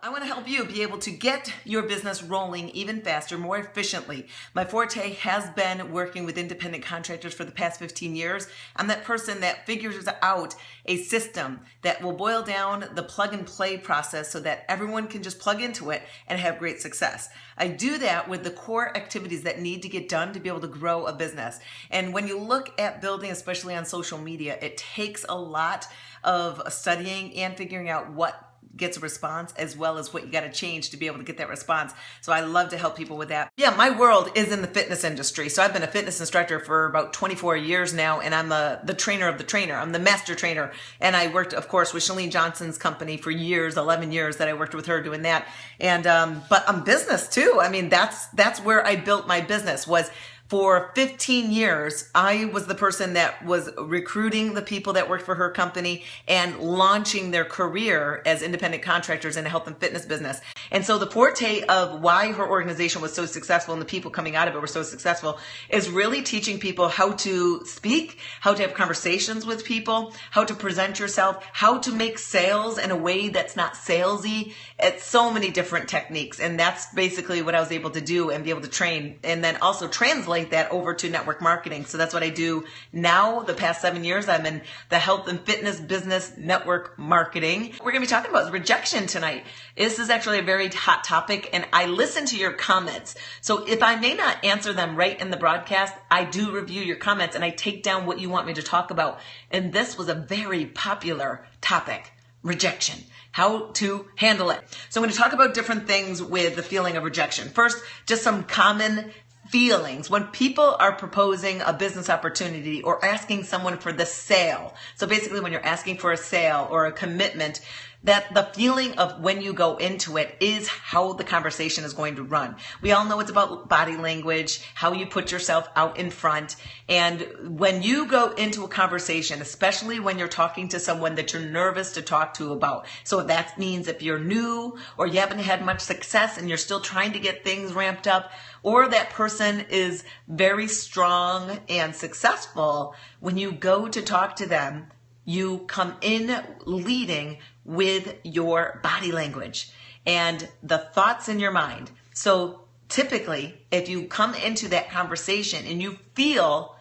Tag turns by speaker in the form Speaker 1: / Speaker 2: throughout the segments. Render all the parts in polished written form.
Speaker 1: I want to help you be able to get your business rolling even faster, more efficiently. My forte has been working with independent contractors for the past 15 years. I'm that person that figures out a system that will boil down the plug and play process so that everyone can just plug into it and have great success. I do that with the core activities that need to get done to be able to grow a business. And when you look at building, especially on social media, it takes a lot of studying and figuring out what gets a response as well as what you got to change to be able to get that response. So I love to help people with that. Yeah, my world is in the fitness industry. So I've been a fitness instructor for about 24 years now, and I'm the trainer of the trainer. I'm the master trainer. And I worked, of course, with Chalene Johnson's company for years, 11 years that I worked with her doing that. And but I'm business too. I mean, that's where I built my business. Was for 15 years, I was the person that was recruiting the people that worked for her company and launching their career as independent contractors in a health and fitness business. And so the forte of why her organization was so successful and the people coming out of it were so successful is really teaching people how to speak, how to have conversations with people, how to present yourself, how to make sales in a way that's not salesy. It's so many different techniques. And that's basically what I was able to do and be able to train, and then also translate that over to network marketing. So that's what I do now. The past 7 years, I'm in the health and fitness business network marketing. We're going to be talking about rejection tonight. This is actually a very hot topic, and I listen to your comments. So if I may not answer them right in the broadcast, I do review your comments and I take down what you want me to talk about. And this was a very popular topic: rejection. How to handle it. So I'm going to talk about different things with the feeling of rejection. First, just some common feelings when people are proposing a business opportunity or asking someone for the sale. So basically when you're asking for a sale or a commitment, that the feeling of when you go into it is how the conversation is going to run. We all know it's about body language, how you put yourself out in front. And when you go into a conversation, especially when you're talking to someone that you're nervous to talk to about. So that means if you're new or you haven't had much success and you're still trying to get things ramped up, or that person is very strong and successful, when you go to talk to them, you come in leading with your body language and the thoughts in your mind. So typically, if you come into that conversation and you feel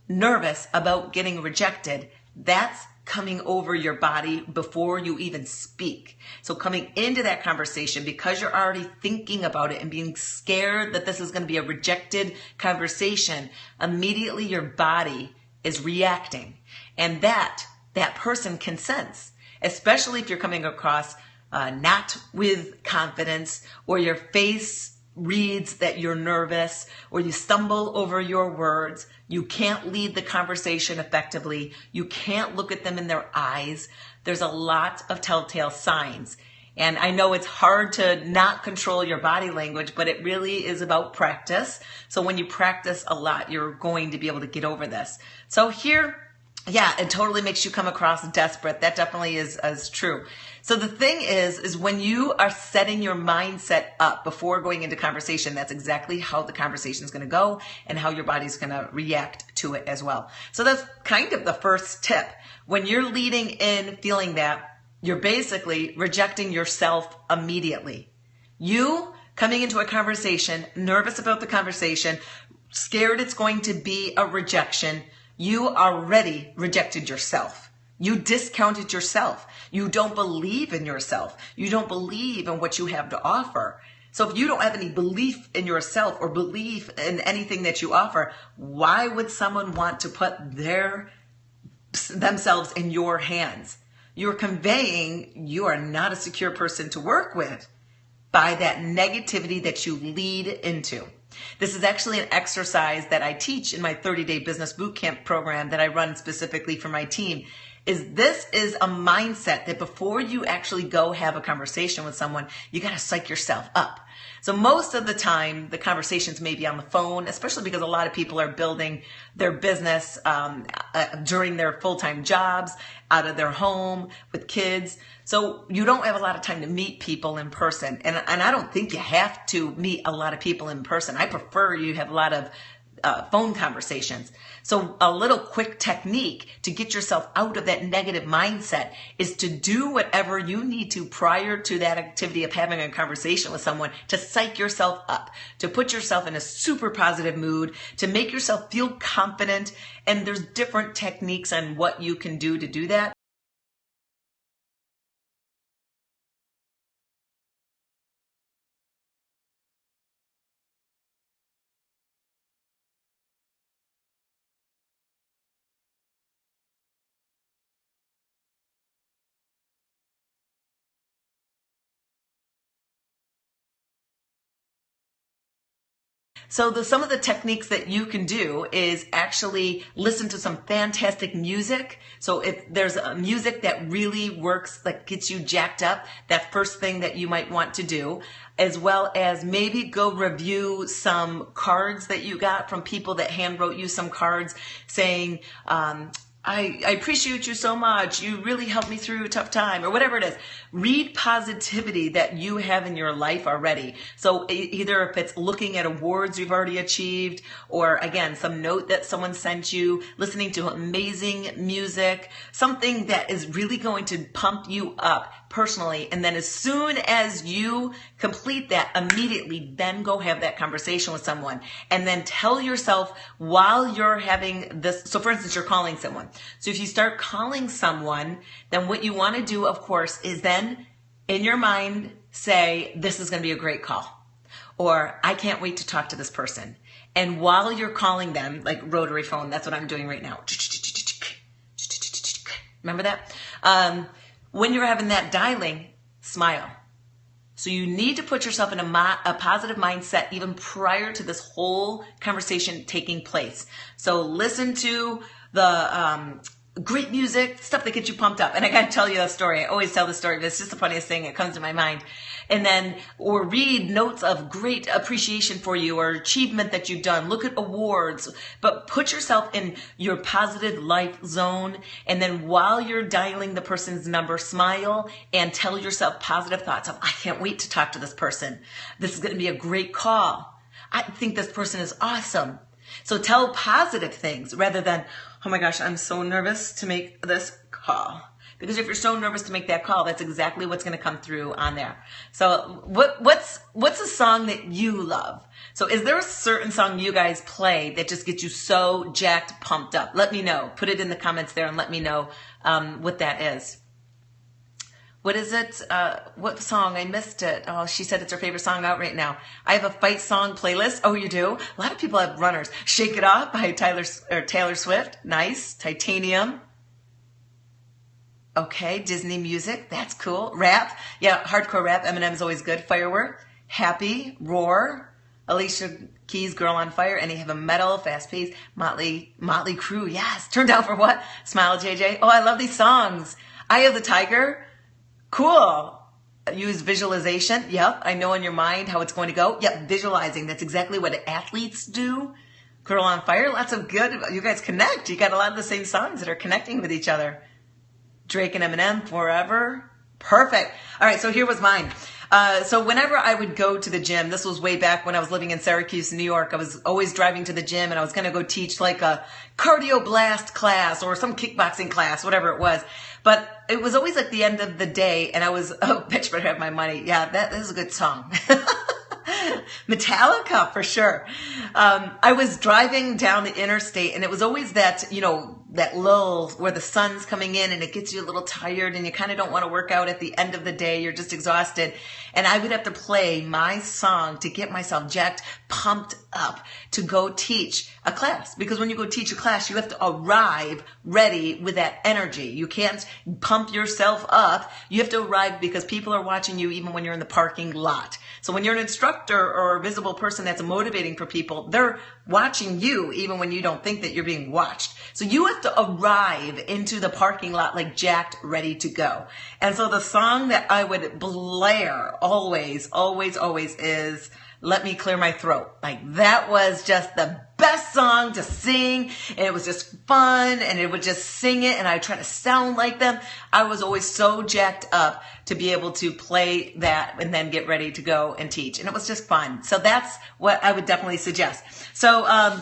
Speaker 1: nervous about getting rejected, that's coming over your body before you even speak. So coming into that conversation, because you're already thinking about it and being scared that this is going to be a rejected conversation, immediately your body is reacting. And that person can sense, especially if you're coming across not with confidence, or your face reads that you're nervous, or you stumble over your words. You can't lead the conversation effectively. You can't look at them in their eyes. There's a lot of telltale signs. And I know it's hard to not control your body language, but it really is about practice. So when you practice a lot, you're going to be able to get over this. So here, yeah, it totally makes you come across desperate. That definitely is true. So the thing is when you are setting your mindset up before going into conversation, that's exactly how the conversation is going to go and how your body's going to react to it as well. So that's kind of the first tip. When you're leading in feeling that, you're basically rejecting yourself immediately. You coming into a conversation, nervous about the conversation, scared it's going to be a rejection, you already rejected yourself. You discounted yourself. You don't believe in yourself. You don't believe in what you have to offer. So if you don't have any belief in yourself or belief in anything that you offer, why would someone want to put themselves in your hands? You're conveying you are not a secure person to work with by that negativity that you lead into. This is actually an exercise that I teach in my 30-day business bootcamp program that I run specifically for my team. This is a mindset that before you actually go have a conversation with someone, you got to psych yourself up. So most of the time, the conversations may be on the phone, especially because a lot of people are building their business during their full-time jobs, out of their home, with kids. So you don't have a lot of time to meet people in person. And I don't think you have to meet a lot of people in person. I prefer you have a lot of phone conversations. So a little quick technique to get yourself out of that negative mindset is to do whatever you need to prior to that activity of having a conversation with someone to psych yourself up, to put yourself in a super positive mood, to make yourself feel confident. And there's different techniques on what you can do to do that. So some of the techniques that you can do is actually listen to some fantastic music. So if there's a music that really works, that gets you jacked up, that first thing that you might want to do, as well as maybe go review some cards that you got from people that hand wrote you some cards saying, I appreciate you so much. You really helped me through a tough time, or whatever it is. Read positivity that you have in your life already. So either if it's looking at awards you've already achieved, or again, some note that someone sent you, listening to amazing music, something that is really going to pump you up personally. And then as soon as you complete that, immediately then go have that conversation with someone. And then tell yourself while you're having this, so for instance, you're calling someone. So if you start calling someone, then what you want to do, of course, is then in your mind say, this is going to be a great call. Or I can't wait to talk to this person. And while you're calling them, like rotary phone, that's what I'm doing right now. Remember that? When you're having that dialing, smile. So you need to put yourself in a positive mindset even prior to this whole conversation taking place. So listen to the great music, stuff that gets you pumped up. And I got to tell you a story. I always tell the story, but it's just the funniest thing that comes to my mind. And then, or read notes of great appreciation for you or achievement that you've done. Look at awards, but put yourself in your positive life zone. And then while you're dialing the person's number, smile and tell yourself positive thoughts of, I can't wait to talk to this person. This is going to be a great call. I think this person is awesome. So tell positive things rather than, oh my gosh, I'm so nervous to make this call. Because if you're so nervous to make that call, that's exactly what's going to come through on there. So what's a song that you love? So is there a certain song you guys play that just gets you so jacked, pumped up? Let me know. Put it in the comments there and let me know what that is. What is it? What song? I missed it. Oh, she said it's her favorite song out right now. I have a fight song playlist. Oh, you do? A lot of people have runners. Shake It Off by Taylor Swift. Nice. Titanium. Okay. Disney music. That's cool. Rap. Yeah. Hardcore rap. Eminem is always good. Firework. Happy. Roar. Alicia Keys, Girl on Fire. And you have a metal, fast pace. Motley Crue. Yes. Turned Out for What? Smile, JJ. Oh, I love these songs. Eye of the Tiger. Cool. Use visualization. Yep. I know in your mind how it's going to go. Yep. Visualizing. That's exactly what athletes do. Girl on Fire. Lots of good. You guys connect. You got a lot of the same songs that are connecting with each other. Drake and Eminem, Forever. Perfect. All right. So here was mine. So whenever I would go to the gym, this was way back when I was living in Syracuse, New York, I was always driving to the gym and I was going to go teach like a cardio blast class or some kickboxing class, whatever it was. But it was always like the end of the day and I was, oh, bitch, better have my money. Yeah, that is a good song. Metallica for sure. I was driving down the interstate and it was always that, that lull where the sun's coming in and it gets you a little tired and you kind of don't want to work out at the end of the day. You're just exhausted. And I would have to play my song to get myself jacked, pumped up to go teach a class. Because when you go teach a class, you have to arrive ready with that energy. You can't pump yourself up. You have to arrive because people are watching you even when you're in the parking lot. So when you're an instructor or a visible person that's motivating for people, they're watching you even when you don't think that you're being watched. So you have to arrive into the parking lot like jacked, ready to go. And so the song that I would blare always is Let Me Clear My Throat. Like that was just the best song to sing and it was just fun and it would just sing it and I try to sound like them. I was always so jacked up to be able to play that and then get ready to go and teach. And it was just fun. So that's what I would definitely suggest. So,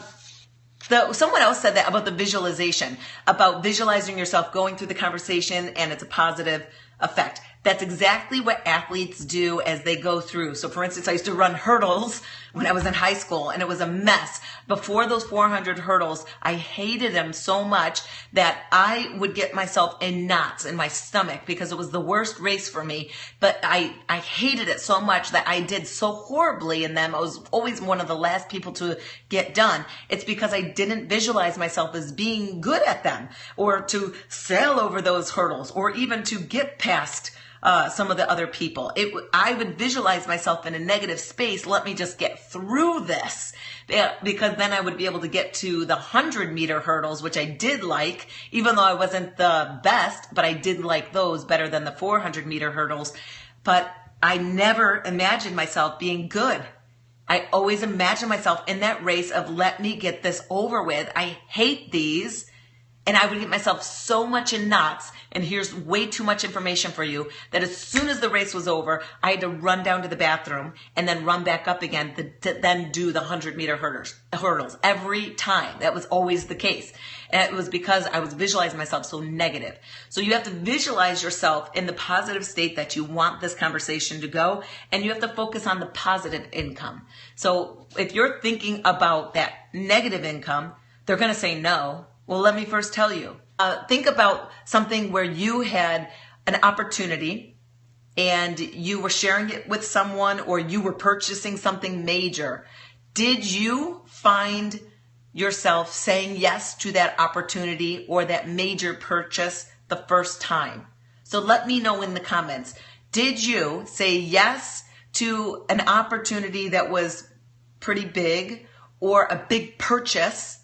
Speaker 1: Someone else said that about the visualization, about visualizing yourself going through the conversation and it's a positive effect. That's exactly what athletes do as they go through. So for instance, I used to run hurdles when I was in high school and it was a mess. Before those 400 hurdles, I hated them so much that I would get myself in knots in my stomach because it was the worst race for me. But I hated it so much that I did so horribly in them. I was always one of the last people to get done. It's because I didn't visualize myself as being good at them or to sail over those hurdles or even to get past some of the other people. I would visualize myself in a negative space. Let me just get through this, because then I would be able to get to the 100-meter hurdles, which I did like, even though I wasn't the best, but I did like those better than the 400-meter hurdles. But I never imagined myself being good. I always imagined myself in that race of let me get this over with. I hate these. And I would get myself so much in knots, and here's way too much information for you, that as soon as the race was over, I had to run down to the bathroom and then run back up again to then do the 100-meter hurdles every time. That was always the case. And it was because I was visualizing myself so negative. So you have to visualize yourself in the positive state that you want this conversation to go, and you have to focus on the positive income. So if you're thinking about that negative income, they're going to say no. Well, let me first tell you, think about something where you had an opportunity and you were sharing it with someone or you were purchasing something major. Did you find yourself saying yes to that opportunity or that major purchase the first time? So let me know in the comments. Did you say yes to an opportunity that was pretty big or a big purchase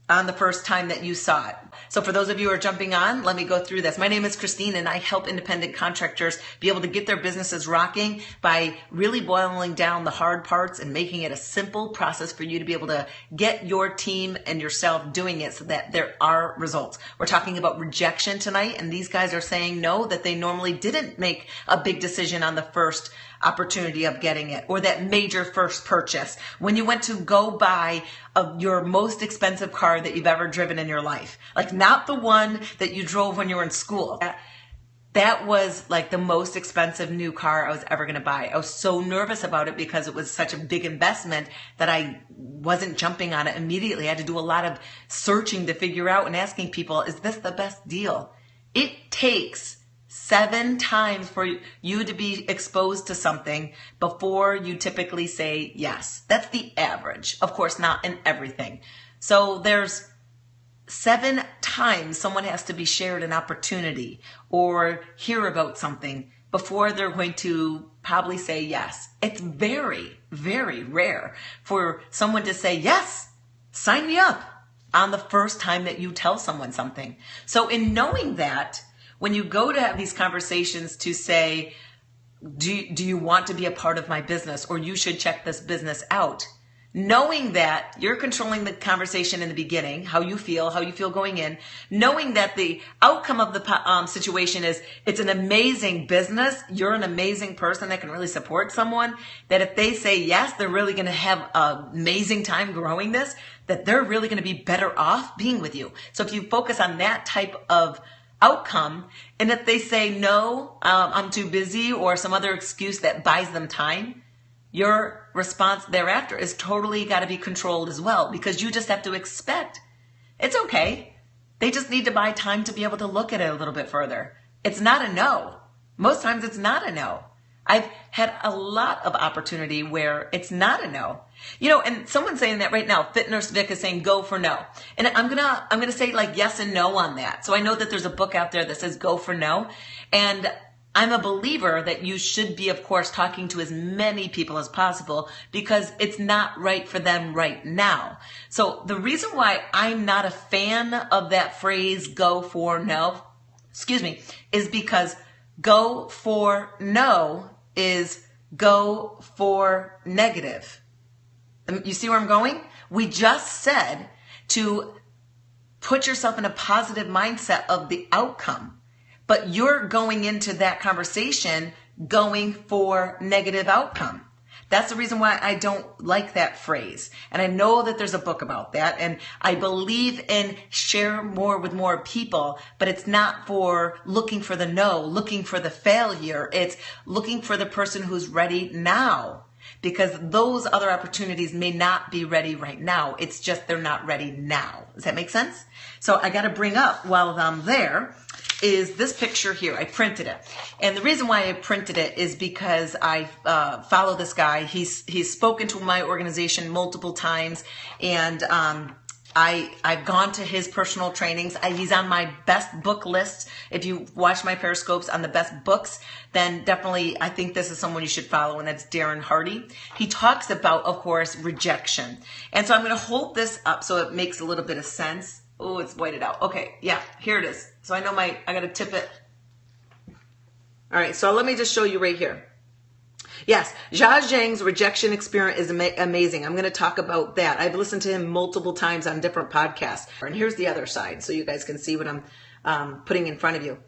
Speaker 1: on the first time that you saw it? So for those of you who are jumping on, let me go through this. My name is Christine and I help independent contractors be able to get their businesses rocking by really boiling down the hard parts and making it a simple process for you to be able to get your team and yourself doing it so that there are results. We're talking about rejection tonight, and these guys are saying no, that they normally didn't make a big decision on the first opportunity of getting it or that major first purchase. When you went to go buy your most expensive car that you've ever driven in your life, like not the one that you drove when you were in school. That was like the most expensive new car I was ever going to buy. I was so nervous about it because it was such a big investment that I wasn't jumping on it immediately. I had to do a lot of searching to figure out and asking people, is this the best deal? It takes 7 times for you to be exposed to something before you typically say yes. That's the average. Of course, not in everything. So there's 7 times someone has to be shared an opportunity or hear about something before they're going to probably say yes. It's very, very rare for someone to say, yes, sign me up on the first time that you tell someone something. So in knowing that, when you go to have these conversations to say, do you want to be a part of my business, or you should check this business out, knowing that you're controlling the conversation in the beginning, how you feel going in, knowing that the outcome of the situation is it's an amazing business, you're an amazing person that can really support someone, that if they say yes, they're really going to have an amazing time growing this, that they're really going to be better off being with you. So if you focus on that type of outcome, and if they say no, I'm too busy, or some other excuse that buys them time, your response thereafter is totally got to be controlled as well, because you just have to expect it's okay. They just need to buy time to be able to look at it a little bit further. It's not a no. Most times it's not a no. I've had a lot of opportunity where it's not a no. You know, and someone's saying that right now. Fit Nurse Vic is saying go for no. And I'm gonna say like yes and no on that. So I know that there's a book out there that says go for no. And I'm a believer that you should be, of course, talking to as many people as possible because it's not right for them right now. So the reason why I'm not a fan of that phrase go for no, is because go for no is go for negative. You see where I'm going? We just said to put yourself in a positive mindset of the outcome, but you're going into that conversation going for negative outcome. That's the reason why I don't like that phrase. And I know that there's a book about that. And I believe in share more with more people, but it's not for looking for the no, looking for the failure. It's looking for the person who's ready now. Because those other opportunities may not be ready right now. It's just they're not ready now. Does that make sense? So I got to bring up while I'm there is this picture here. I printed it. And the reason why I printed it is because I follow this guy. He's spoken to my organization multiple times, and I've gone to his personal trainings. He's on my best book list. If you watch my Periscopes on the best books, then definitely I think this is someone you should follow, and that's Darren Hardy. He talks about, of course, rejection. And so I'm going to hold this up so it makes a little bit of sense. Oh, it's whited out. Okay, yeah, here it is. So I know I got to tip it. All right, so let me just show you right here. Yes, Jia Zhang's rejection experience is amazing. I'm going to talk about that. I've listened to him multiple times on different podcasts. And here's the other side so you guys can see what I'm putting in front of you.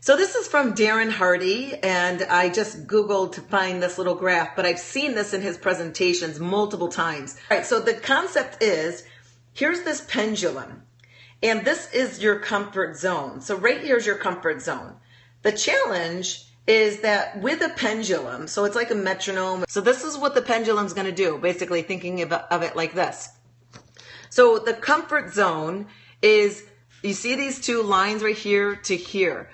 Speaker 1: So this is from Darren Hardy, and I just Googled to find this little graph, but I've seen this in his presentations multiple times. All right, so the concept is, here's this pendulum, and this is your comfort zone. So right here is your comfort zone. The challenge is that with a pendulum, so it's like a metronome. So this is what the pendulum's going to do, basically thinking of it like this. So the comfort zone is, you see these two lines right here to here.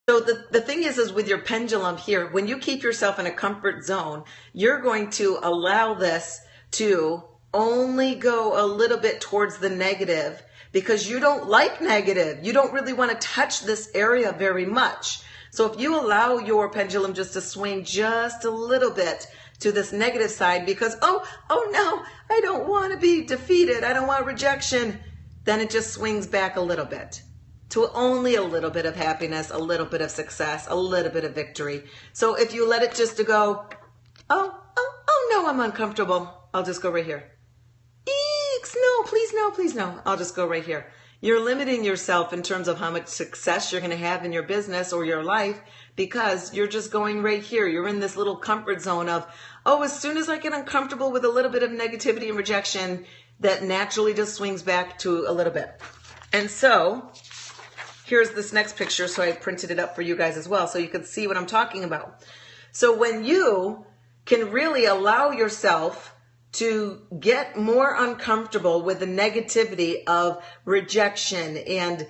Speaker 1: So the thing is with your pendulum here, when you keep yourself in a comfort zone, you're going to allow this to only go a little bit towards the negative because you don't like negative. You don't really want to touch this area very much. So if you allow your pendulum just to swing just a little bit to this negative side because, oh no, I don't want to be defeated. I don't want rejection. Then it just swings back a little bit to only a little bit of happiness, a little bit of success, a little bit of victory. So if you let it just to go, oh no, I'm uncomfortable. I'll just go right here. Eeks, no, please no. I'll just go right here. You're limiting yourself in terms of how much success you're going to have in your business or your life because you're just going right here. You're in this little comfort zone of, as soon as I get uncomfortable with a little bit of negativity and rejection, that naturally just swings back to a little bit. And so here's this next picture, so I printed it up for you guys as well, so you can see what I'm talking about. So when you can really allow yourself to get more uncomfortable with the negativity of rejection and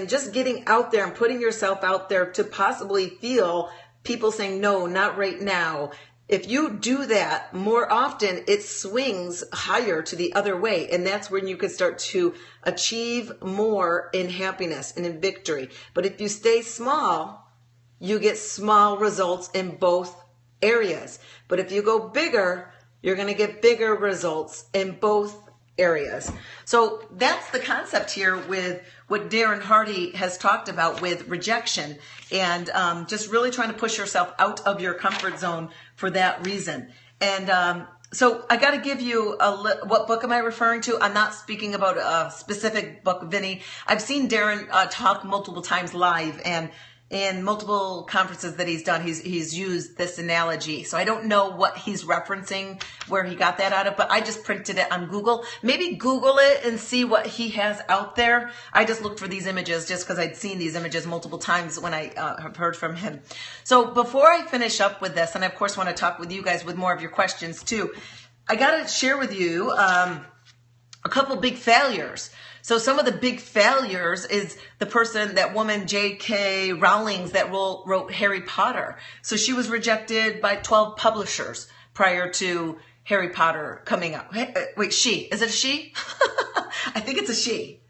Speaker 1: just getting out there and putting yourself out there to possibly feel people saying, no, not right now. If you do that more often, it swings higher to the other way. And that's when you can start to achieve more in happiness and in victory. But if you stay small, you get small results in both areas. But if you go bigger, you're going to get bigger results in both areas. So that's the concept here with what Darren Hardy has talked about with rejection and just really trying to push yourself out of your comfort zone for that reason. And so I got to give you what book am I referring to? I'm not speaking about a specific book, Vinny. I've seen Darren talk multiple times live, and in multiple conferences that he's done, he's used this analogy. So I don't know what he's referencing, where he got that out of, but I just printed it on Google. Maybe Google it and see what he has out there. I just looked for these images just because I'd seen these images multiple times when I have heard from him. So before I finish up with this, and I of course want to talk with you guys with more of your questions too, I got to share with you a couple big failures. So some of the big failures is that woman, J.K. Rowling, that wrote Harry Potter. So she was rejected by 12 publishers prior to Harry Potter coming out. Wait, she. Is it a she? I think it's a she.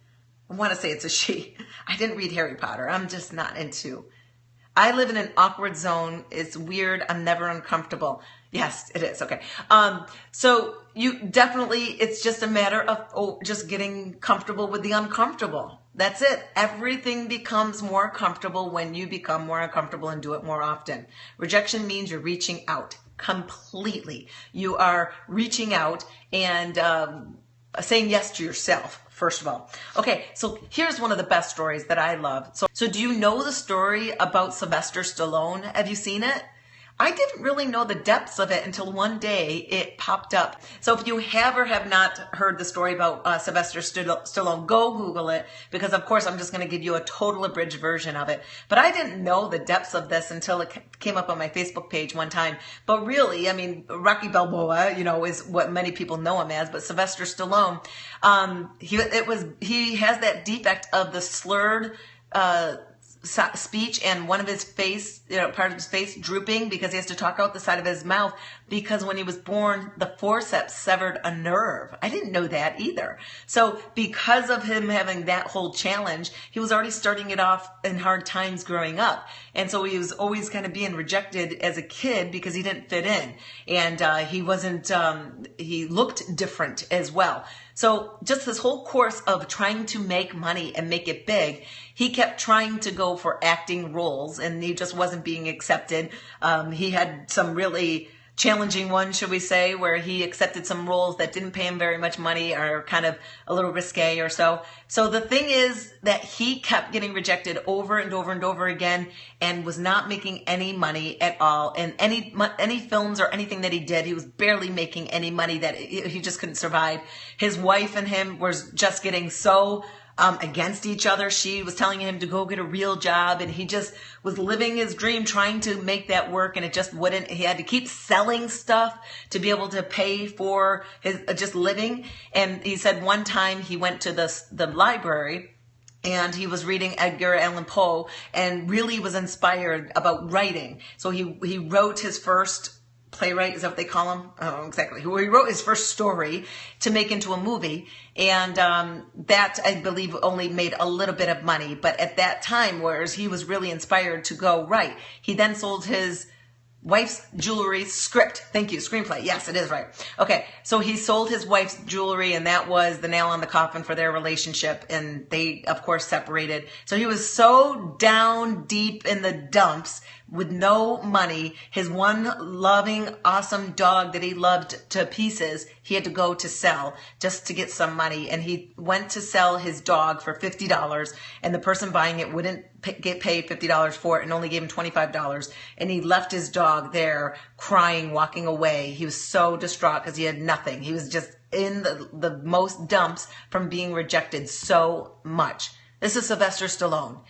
Speaker 1: I want to say it's a she. I didn't read Harry Potter. I'm just not into I live in an awkward zone. It's weird. I'm never uncomfortable. Yes, it is. Okay. So you definitely, it's just a matter of just getting comfortable with the uncomfortable. That's it. Everything becomes more comfortable when you become more uncomfortable and do it more often. Rejection means you're reaching out completely. You are reaching out and saying yes to yourself, first of all. Okay, so here's one of the best stories that I love. So do you know the story about Sylvester Stallone? Have you seen it? I didn't really know the depths of it until one day it popped up. So if you have or have not heard the story about Sylvester Stallone, go Google it, because of course I'm just going to give you a total abridged version of it. But I didn't know the depths of this until it came up on my Facebook page one time. But really, I mean, Rocky Balboa, is what many people know him as, but Sylvester Stallone, he has that defect of the slurred speech and one of his face, part of his face drooping because he has to talk out the side of his mouth because when he was born, the forceps severed a nerve. I didn't know that either. So because of him having that whole challenge, he was already starting it off in hard times growing up. And so he was always kind of being rejected as a kid because he didn't fit in. And he wasn't, he looked different as well. So just this whole course of trying to make money and make it big, he kept trying to go for acting roles and he just wasn't being accepted. He had some really challenging ones, should we say, where he accepted some roles that didn't pay him very much money or kind of a little risque or so. So the thing is that he kept getting rejected over and over and over again and was not making any money at all. And any films or anything that he did, he was barely making any money, that he just couldn't survive. His wife and him was just getting so against each other. She was telling him to go get a real job and he just was living his dream trying to make that work and it just wouldn't. He had to keep selling stuff to be able to pay for his just living. And he said one time he went to the library and he was reading Edgar Allan Poe and really was inspired about writing. So he wrote his first playwright, is that what they call him? I don't know exactly. He wrote his first story to make into a movie. And that, I believe, only made a little bit of money. But at that time, whereas he was really inspired to go write, he then sold his wife's jewelry script. Thank you. Screenplay. Yes, it is right. Okay. So he sold his wife's jewelry and that was the nail on the coffin for their relationship. And they, of course, separated. So he was so down deep in the dumps with no money. His one loving, awesome dog that he loved to pieces, he had to go to sell just to get some money. And he went to sell his dog for $50 and the person buying it wouldn't get paid $50 for it and only gave him $25. And he left his dog there crying, walking away. He was so distraught because he had nothing. He was just in the most dumps from being rejected so much. This is Sylvester Stallone.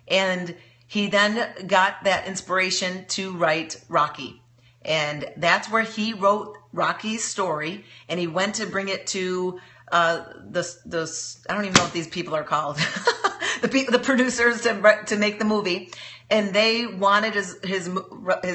Speaker 1: And he then got that inspiration to write Rocky. And that's where he wrote Rocky's story. And he went to bring it to I don't even know what these people are called. the producers to make the movie. And they wanted his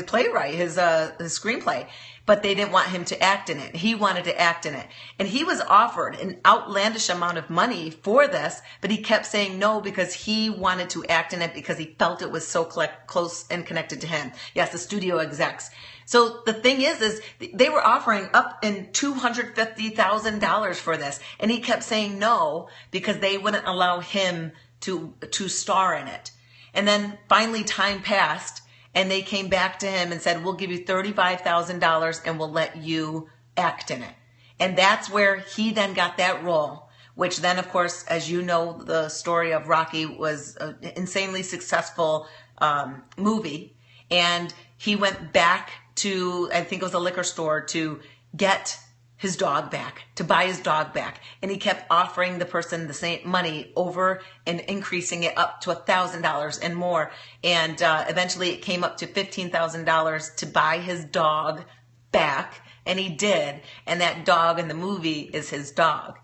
Speaker 1: playwright, his screenplay, but they didn't want him to act in it. He wanted to act in it. And he was offered an outlandish amount of money for this, but he kept saying no because he wanted to act in it because he felt it was so close and connected to him. Yes, the studio execs. So the thing is they were offering up in $250,000 for this. And he kept saying no because they wouldn't allow him to star in it. And then finally time passed and they came back to him and said, we'll give you $35,000 and we'll let you act in it. And that's where he then got that role, which then, of course, as you know, the story of Rocky was an insanely successful movie. And he went back to, I think it was a liquor store, to get his dog back, to buy his dog back. And he kept offering the person the same money over and increasing it up to $1,000 and more. And eventually it came up to $15,000 to buy his dog back. And he did. And that dog in the movie is his dog.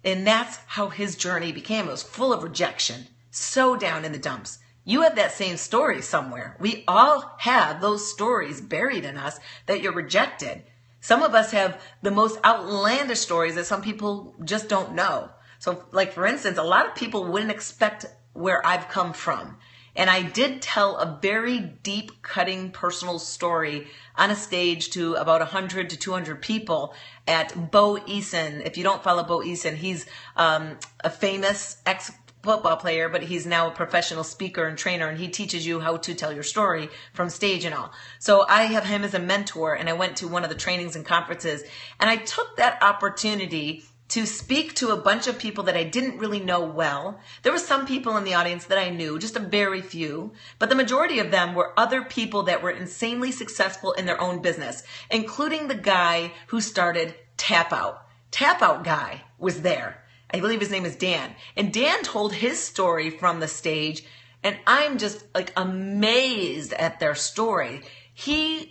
Speaker 1: And that's how his journey became. It was full of rejection, so down in the dumps. You have that same story somewhere. We all have those stories buried in us that you're rejected. Some of us have the most outlandish stories that some people just don't know. So like, for instance, a lot of people wouldn't expect where I've come from. And I did tell a very deep, cutting personal story on a stage to about 100 to 200 people at Bo Eason. If you don't follow Bo Eason, he's a famous ex-football player, but he's now a professional speaker and trainer, and he teaches you how to tell your story from stage and all. So I have him as a mentor, and I went to one of the trainings and conferences, and I took that opportunity to speak to a bunch of people that I didn't really know well. There were some people in the audience that I knew, just a very few, but the majority of them were other people that were insanely successful in their own business, including the guy who started Tap Out. Tap Out guy was there. I believe his name is Dan. And Dan told his story from the stage, and I'm just like amazed at their story. His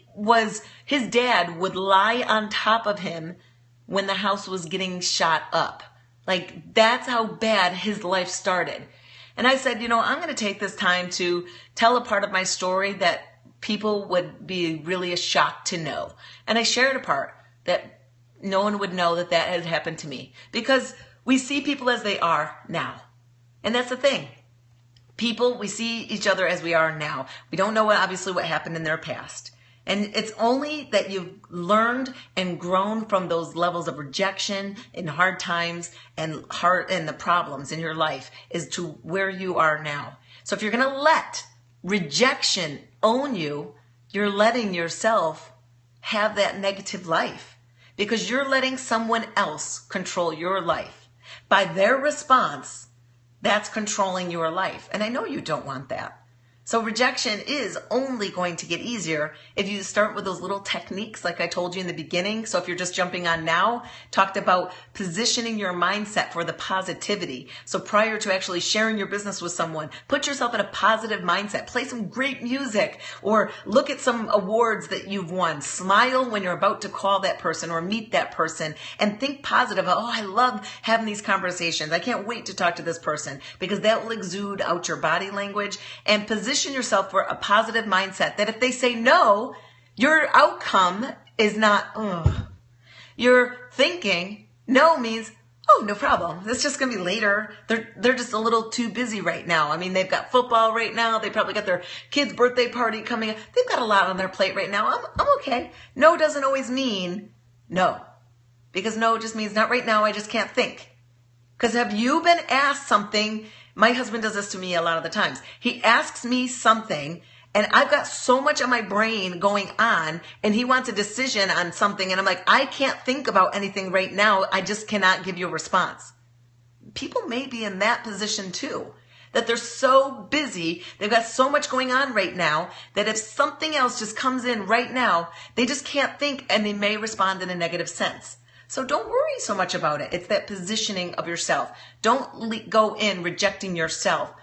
Speaker 1: dad would lie on top of him when the house was getting shot up. Like, that's how bad his life started. And I said, I'm going to take this time to tell a part of my story that people would be really shocked to know. And I shared a part that no one would know that had happened to me, because we see people as they are now. And that's the thing. People, we see each other as we are now. We don't know obviously what happened in their past. And it's only that you've learned and grown from those levels of rejection in hard times and the problems in your life is to where you are now. So if you're going to let rejection own you, you're letting yourself have that negative life, because you're letting someone else control your life. By their response, that's controlling your life. And I know you don't want that. So rejection is only going to get easier if you start with those little techniques like I told you in the beginning. So if you're just jumping on now, talked about positioning your mindset for the positivity. So prior to actually sharing your business with someone, put yourself in a positive mindset. Play some great music or look at some awards that you've won. Smile when you're about to call that person or meet that person and think positive. Oh, I love having these conversations. I can't wait to talk to this person, because that will exude out your body language, and position yourself for a positive mindset that if they say no, your outcome is not, You're thinking no means, oh, no problem. It's just going to be later. They're just a little too busy right now. I mean, they've got football right now. They probably got their kid's birthday party coming up. They've got a lot on their plate right now. I'm okay. No doesn't always mean no, because no just means not right now. I just can't think. Because have you been asked something? My husband does this to me a lot of the times. He asks me something, and I've got so much on my brain going on, and he wants a decision on something, and I'm like, I can't think about anything right now. I just cannot give you a response. People may be in that position too, that they're so busy, they've got so much going on right now, that if something else just comes in right now, they just can't think, and they may respond in a negative sense. So don't worry so much about it. It's that positioning of yourself. Don't go in rejecting yourself.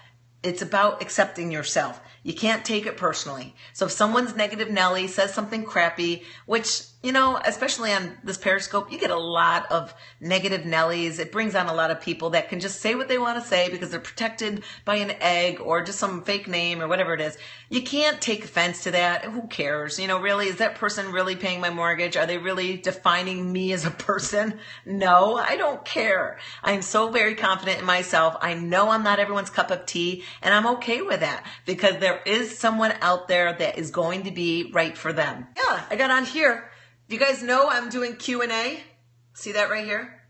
Speaker 1: It's about accepting yourself. You can't take it personally. So if someone's negative Nelly says something crappy, which, especially on this Periscope, you get a lot of negative Nellies. It brings on a lot of people that can just say what they want to say because they're protected by an egg or just some fake name or whatever it is. You can't take offense to that. Who cares? Really, is that person really paying my mortgage? Are they really defining me as a person? No, I don't care. I'm so very confident in myself. I know I'm not everyone's cup of tea, and I'm okay with that, because there is someone out there that is going to be right for them. Yeah, I got on here. You guys know I'm doing Q&A. See that right here?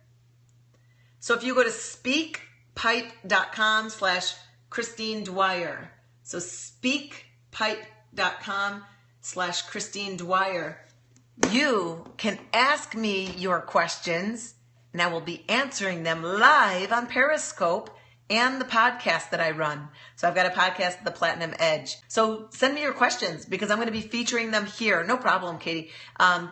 Speaker 1: So if you go to speakpipe.com/Christine Dwyer. So speakpipe.com/Christine Dwyer. You can ask me your questions, and I will be answering them live on Periscope and the podcast that I run. So I've got a podcast, The Platinum Edge. So send me your questions, because I'm going to be featuring them here. No problem, Katie.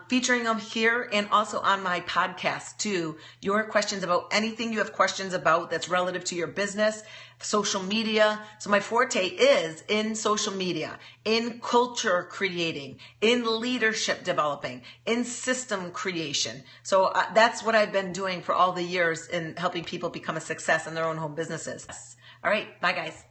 Speaker 1: Featuring them here and also on my podcast too. Your questions about anything you have questions about that's relative to your business, social media. So my forte is in social media, in culture creating, in leadership developing, in system creation. So that's what I've been doing for all the years in helping people become a success in their own home businesses. All right. Bye, guys.